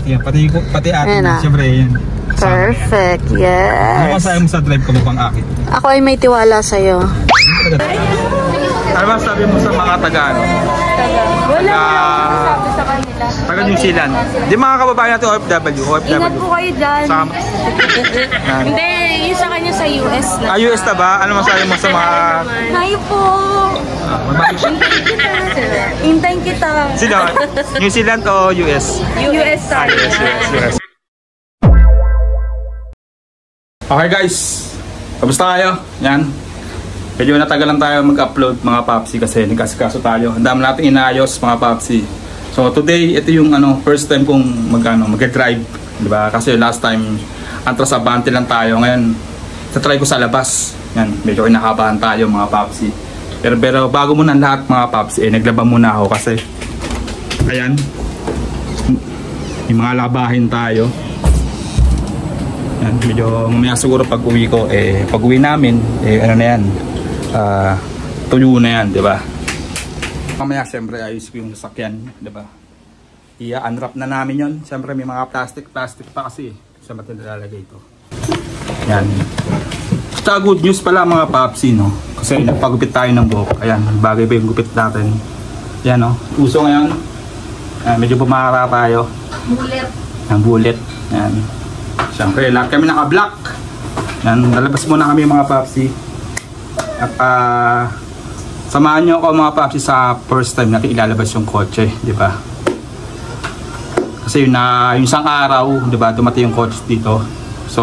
Pati atin, siyempre yan. Perfect, yes. Ano masahe mo sa drive ko mo pang akit? Ako ay may tiwala sa'yo. Ano ba sabi mo sa mga taga-ano? Taga New Zealand. Di mga kababayan natin OFW. Ingat po kayo dyan. Hindi, yun sa kanya sa US lang. US na ba? Ano masabi mo sa mga... Hi po. Hintayin kita. Sino? New Zealand o US? US tayo. US. Okay guys, kamusta kayo? Yan. Medyo natagalan tayo mag-upload mga papsi kasi nagkasikaso tayo. Ang dami natin inayos mga papsi. So today, ito yung first time kong mag-drive, di ba? Kasi last time antras abante lang tayo. Ngayon, try ko sa labas. Yan, medyo kinakabahan tayo mga papsi. Pero bago muna lahat mga papsi, naglaba muna ako kasi ayan, may mga labahin tayo. Yan, medyo mamaya siguro pag uwi ko, pag uwi namin, ano na yan, tuyo na yan, di ba? Mamaya siyempre ayos ko yung sasakyan, di ba? I-unwrap na namin yon. Siyempre may mga plastic pa kasi sa matin nilalagay ito. Yan. Basta good news pala mga papsi, no? Kasi nagpagupit tayo ng buhok. Ayan, bagay ba yung gupit natin? Yan, no? Uso ngayon. Medyo pumara tayo. Bullet. Ang bullet. Yan. Siyempre, lahat kami naka-black. Yan, lalabas muna kami mga papsi. At samahan nyo ako mga papsi sa first time natin ilalabas yung kotse, di ba? Kasi yung isang araw, di ba, dumating yung kotse dito. So,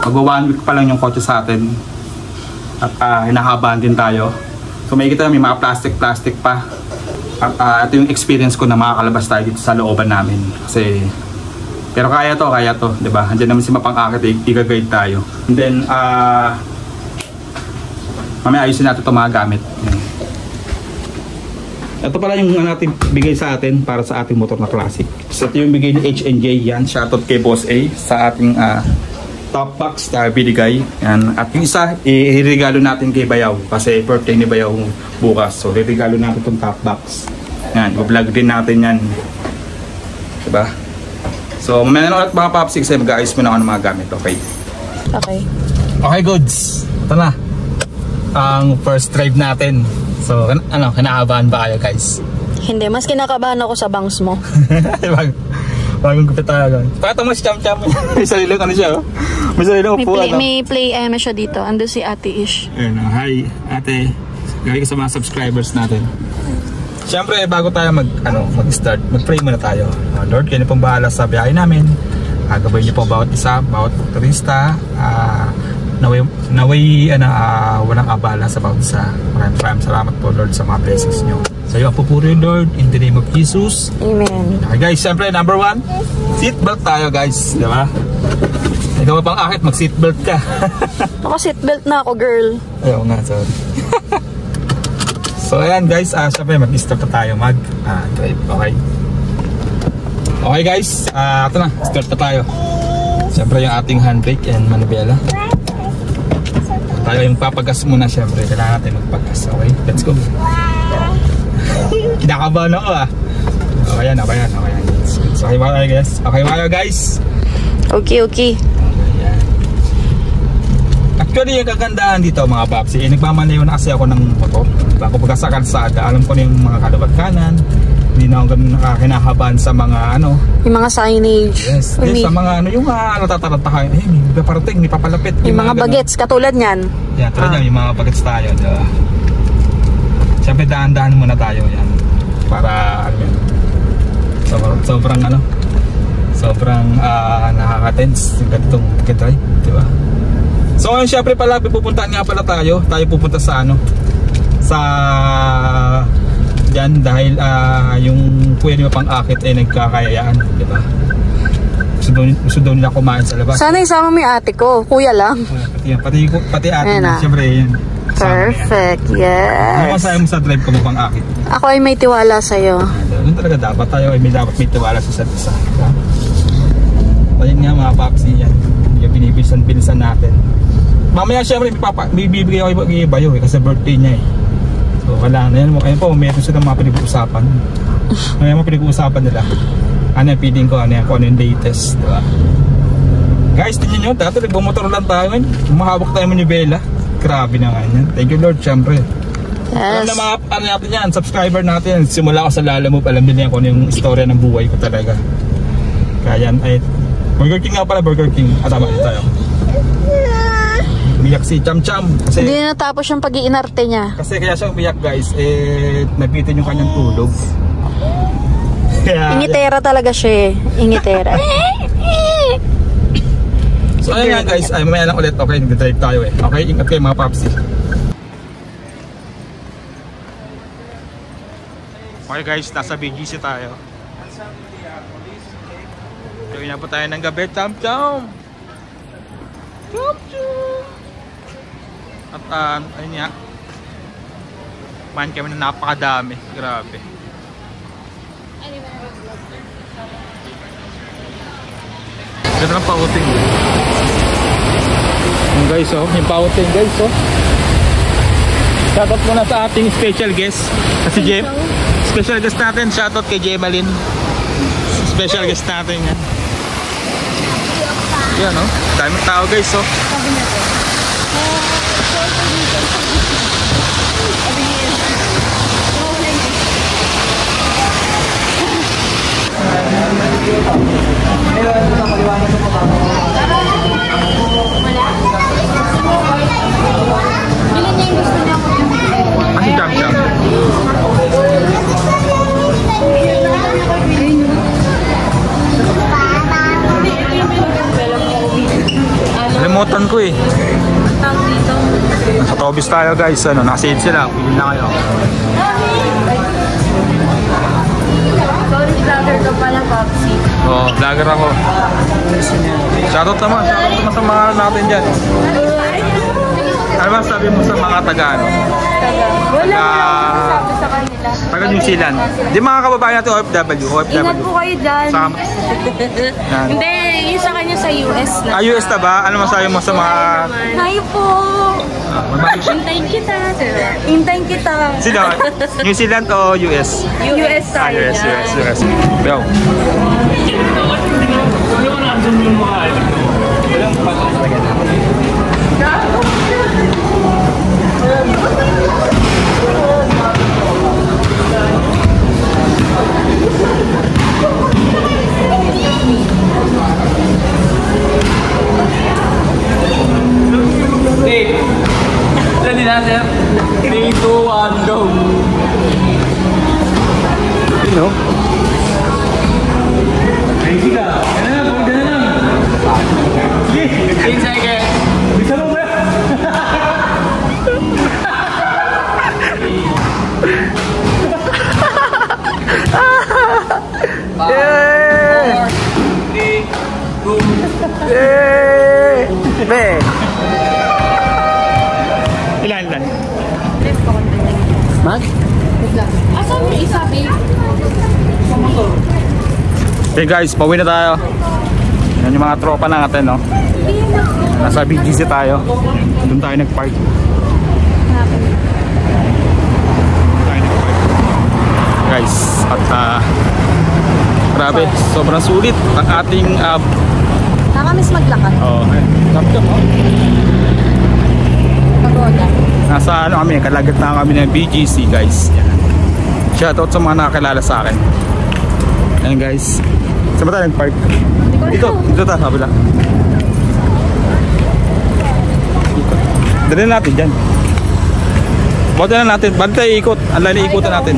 mag-1 week pa lang yung kotse sa atin. At hinahabaan din tayo. So, may kita may mga plastic pa. At ito yung experience ko na makakalabas tayo dito sa looban namin. Kasi pero kaya to, 'di ba? Andiyan naman si Mapang-akit, i-guide tayo. And then mamaya ayusin natin 'tong mga gamit. Ito pala yung natin bigay sa atin para sa ating motor na classic. So ito yung bigay ni H&J, yan, shoutout kay Boss A sa ating top box na binigay. Yan. At yung isa, i-regalo natin kay Bayaw kasi birthday ni Bayaw bukas. So i-regalo natin itong top box. Yan, i-vlog din natin yan. 'Di ba? So, mamaya na ulit mga papsi kasi mag-ayos mo na ako ng mga gamit, okay? Okay. Okay, goods. Ito na. Ang first drive natin. So, kinakabahan ba kayo, guys? Hindi, mas kinakabahan ako sa bangs mo. Bagong gupit tayo, guys. Pakita mo si Cham-Cham. May sariling siya, oh. May sariling upuan. May play siya dito. Ando si Ate Ish. Ayun, hi, ate. Gawin ko sa mga subscribers natin. Siyempre, bago tayo mag-start, mag-pray muna tayo. Lord, kayo na pong bahala sa biyahe namin. Gabayin niyo po bawat isa, bawat turista. Naway walang abala sa bawat isa. Maraming salamat po, Lord, sa mga blessings niyo. Sa iyo, pupuri, Lord, in the name of Jesus. Amen. Okay, guys, siyempre, number 1, seatbelt tayo, guys. Diba? Ikaw Mapang-akit, mag-seatbelt ka. Ako seatbelt na ako, girl. Ayaw nga, sorry. So ayan guys, syempre mag-start na tayo mag-drive, okay? Okay guys, ito na, start na tayo. Syempre yung ating handbrake and manubela. Tayo yung papagas muna syempre, kailangan natin magpagas, okay? Let's go. Kinakabahan ako Okay yan. So okay ba guys? Okay ba guys? Okay. Actually, yung kagandahan dito mga papsi, nagmamanayo na kasi ako ng motor. Ako pagka sa kalsada, alam ko na yung mga kaliwat kanan. Hindi na ako ganun nakakinahabahan sa mga yung mga signage. Yes, sa mga yung natataranta kayo. May paparating, may papalapit. Yung mga bagets, katulad niyan. Yan, tulad yan, yung mga bagets tayo. Diba? Siyempre, dahan-dahan muna tayo yan. Para, sobrang nakaka-tense yung ganitong drive, diba? So ngayon syempre pala pupuntahan nga pala tayo pupunta sa dyan dahil yung kuya ni Mapang-akit ay nagkakayayaan, di ba? Gusto daw nila kumain sa labas. Sana isama mo yung ate ko, kuya lang. Pati ate mo, syempre yan. Perfect, yes. Ano masahe mo sa drive ko Mapang-akit? Ako ay may tiwala sa'yo. Doon talaga dapat tayo ay may tiwala sa isa't isa. Ayun nga mga papsi yan. Yung binibilisan natin. Mamaya syempre may bibigay ako kay Bayo kasi birthday niya So kailangan na yan. Ayun po, meron silang mga pinag-uusapan. May mga pinag-uusapan nila. ano yung feeling ko, ano yung latest, diba? Guys, tingnan nyo, dati nagbumotor lang tayo ngayon. Humahawak tayo manibela. Grabe na nga yan. Thank you Lord, syempre. Alam Yes. na mga ano natin yan, subscriber natin. Simula ko sa Lala Move, alam din yan kung ano yung istorya ng buhay ko talaga. Kaya yan, ay Burger King nga pala, Burger King. Tama din tayo. Umiyak si Cham Cham. Kasi, Hindi na natapos yung pag-iinarte niya. kasi kaya siya umiyak guys, nabitin yung kanyang tulog. Kaya, Ingitera talaga siya eh. Ingitera. so ayun nga guys, ay mamaya lang ulit. Okay, nag-drive tayo eh. Okay, ingat kayo mga papsi. Okay guys, nasa BGC tayo. Gawin na po tayo ng gabi. Cham Cham! Cham Cham! At ayun nga, kumain kami na napakadami. Grabe. Ganda ng pauting. Yung guys oh, yung pauting guys oh. Shoutout muna sa ating special guest kasi Jem. Special guest natin, shoutout kay Jemalyn. Special guest natin yan. Yan oh, daming tao guys oh. Kasi Cham Cham. Limutan ko eh. Nasa Tobis tayo guys, ano, naka-save sila. Pili na kayo. Sorry, vlogger ka pala, Popsi. Oo, vlogger ako. Shoutout naman sa mga natin dyan. Ano ba sabi mo sa mga taga-ano? Wala sabi sa kanila. Taga New Zealand. Di mga kababayan natin OFW. Ingat po kayo dyan. Sa yan. Hindi, yung sa kanya sa US na. US na ba? Ano masabi mo sa mga... Hi po. Hintayin kita. Hintayin kita. Sino? New Zealand o US? US tayo dyan. US. Yo. Hey, ready na sir? 3, 2, 1, go! You know? Ready ka? Ganun lang, ganun lang! Sige, 15 seconds! Bisa mo ba? Yay! 3, 2, Yay! Be! Ilan? Mag? Asan yung isa, babe? Okay guys, pauwi na tayo. Yan yung mga tropa natin, no? Nasa BGC tayo. Doon tayo nag-park. Guys, at grabe, sobrang sulit ang ating Nakamiss maglakad. Cham-cham, oh. Pagoda. Nasa ano kami, kalagitnaan kami ng BGC guys. Yan. Shoutout sa mga nakakilala sa akin. Ayan guys. Saan ba tayo nag-park? Dito tayo, kabila. Dali natin dyan. Bawat na natin, ba't tayo ikot? Ang lali ikutan natin.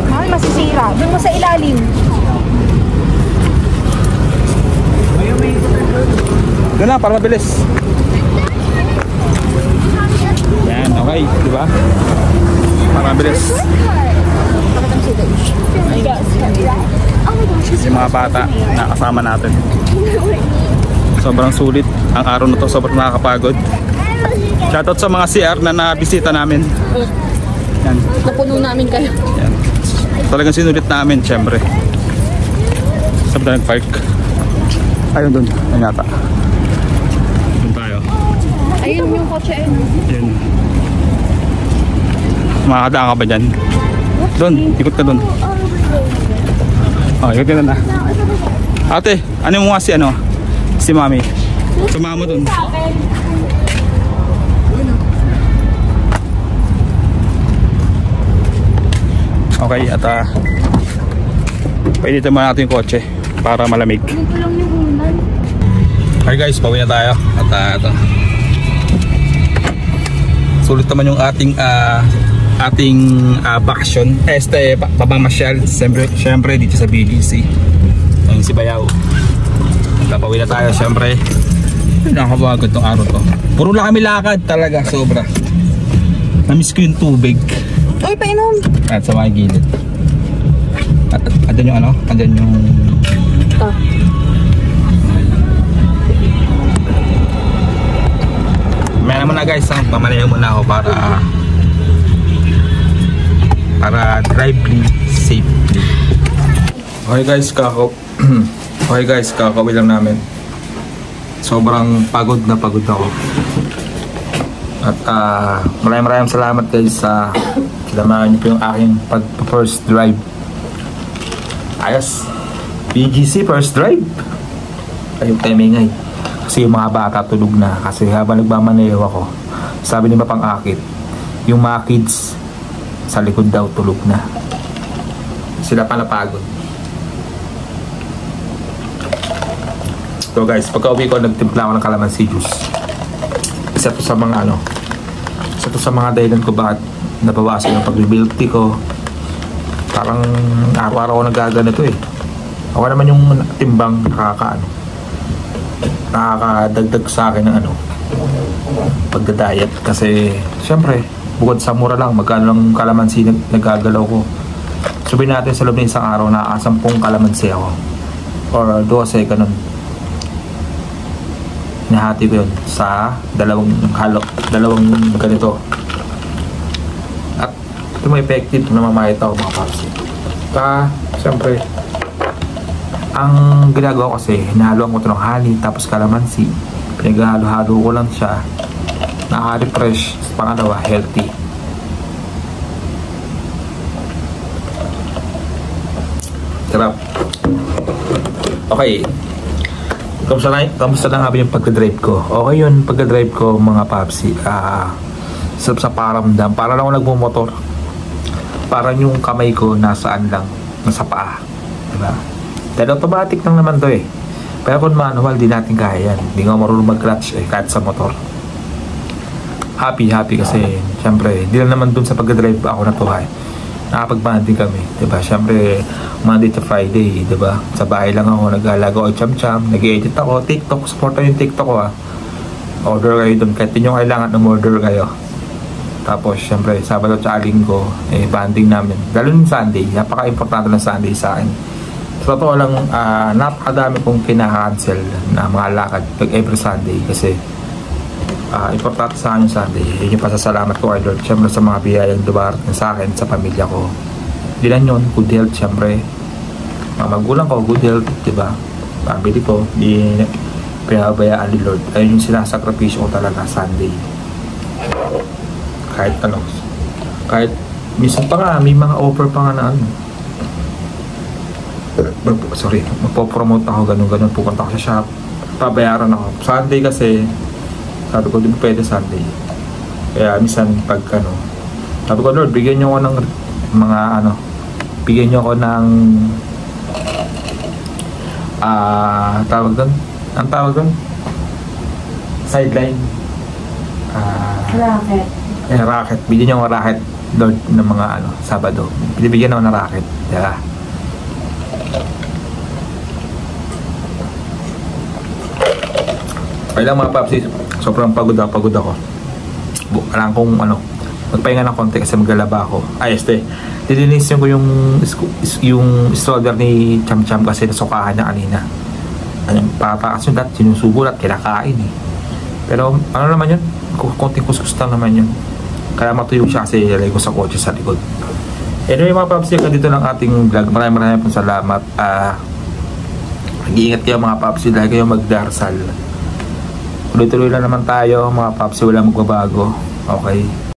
Ay, masisira. Doon mo sa ilalim. Doon na, para mabilis. Yan, okay, di ba? Para mabilis. Yung mga bata na kasama natin. Sobrang sulit. Ang araw na to, sobrang nakakapagod. Shoutout sa mga CR na nabisita namin. Yan. Napuno namin kayo. Yan. Talagang sinulit namin, syempre. Saan tayo nag-park? Ayun doon, ayun yata. Doon tayo. Ayun yung kotse. Yan. Makakadaan ka ba dyan? Doon, ikot ka doon. Oh, ikot ka doon ah. Ate, ano mo nga si Mami? Sumama mo doon. Okay, at painitin mo natin yung kotse para malamig. Okay guys, pauwi na tayo. At ito. Sulit naman yung ating bakasyon. Pamamasyal. Siyempre dito sa BGC. Ayun si Bayaw. Pauwi na tayo siyempre. Nakakabagod tong araw to. Puro lang kami lakad talaga, sobra. Namiss ko yung tubig. Ay, painom. At sa mga gilid. At andyan yung andyan yung Ito. May naman na guys, pamalayo muna ako para drively safely. Okay guys, kakauwi lang namin. Sobrang pagod na pagod ako. At maraming salamat guys sa sinamahan niyo po yung aking first drive. Ayos. BGC first drive. Ayun tayo maingay. Kasi yung mga bata tulog na. Kasi habang nagmamaneho ako, sabi ni Mapang Akit, yung mga kids sa likod daw tulog na. Sila pa napagod. So guys, pagka uwi ko, nagtimpla ako ng calamansi juice. Isa to sa mga dahilan ko bakit nabawasan yung pag-milk tea ko. Parang araw-araw ako nagaganito eh. Ako naman yung timbang nakakadagdag sa akin ng pagda-diet. Kasi syempre bukod sa mura lang, magkano lang kalamansi nagagalaw ko. Sabihin natin sa loob ng isang araw na 10 kalamansi ako or 12, ganun. Nahati ko yun sa dalawang ganito. At ito may effective na mamayat ako mga papsi. Siyempre ang ginagawa ko kasi, hinahaluan ko ito ng honey tapos kalamansi. Pinaghalo-halo ko lang siya. Nakaka-refresh. Pangalawa, healthy. Sarap. Okay. Kamusta na nga ba yung pagka-drive ko? Okay yun, pagka-drive ko mga papsi. Sarap sa paramdam. Para lang ako nagmumotor. Parang yung kamay ko nasaan lang. Nasa paa. Diba? Dahil automatic lang naman to eh. Pero kung manual, di natin kaya yan. Hindi nga marunong mag-clutch eh, kahit sa motor. Happy kasi syempre, di lang naman dun sa pag-drive ako natuhay. Nakapag-banding kami, diba? Syempre, Monday to Friday, diba? Sa bahay lang ako, nag-alaga ako cham-cham, nag-edit ako, TikTok, support yung TikTok ko Order kayo dun, kahit nyo kailangan order kayo. Tapos, syempre, Sabado at Linggo, banding namin. Lalo yung Sunday, napaka-importante ng Sunday sa akin. Sa totoo lang, napakadami kong kinaka-cancel na mga lakad pag every Sunday kasi importante sa akin yung Sunday. Yun yung pasasalamat ko kay Lord. Siyempre sa mga biyayang dumarating sa akin, sa pamilya ko. Hindi lang yun, good health siyempre. Mga magulang ko, good health, diba? Family ko, di pinabayaan ni Lord. Ayun yung sinasakripisyo ko talaga Sunday. Kahit minsan pa nga, may mga offer pa nga na magpo-promote ako, ganun, pupunta ako sa shop, pabayaran ako. Sunday kasi, sabi ko, di ba pwede Sunday? Kaya minsan pag sabi ko, Lord, bigyan nyo ako ng mga bigyan nyo ako ng tawag doon? Sideline. Racket. Racket. Bigyan nyo ako racket, Lord, ng mga Sabado. Bibigyan ako ng racket. Diba? Kaya lang mga papsi, sobrang pagod ako. Alam kong magpahinga ng konti kasi maglalaba ako. Dilinisin ko yung stroller ni Cham Cham kasi nasukahan niya kanina. Patakas yung sinusubo at kinakain eh. Pero naman yun, konting kuskus lang naman yun. Kaya matuyo siya kasi ilagay ko sa kotse sa likod. Anyway mga papsi, dito lang ating vlog. Maraming pong salamat. Mag-iingat kayo mga papsi dahil kayo magdarsal. Tuloy-tuloy lang naman tayo mga papsi, wala magbabago. Okay.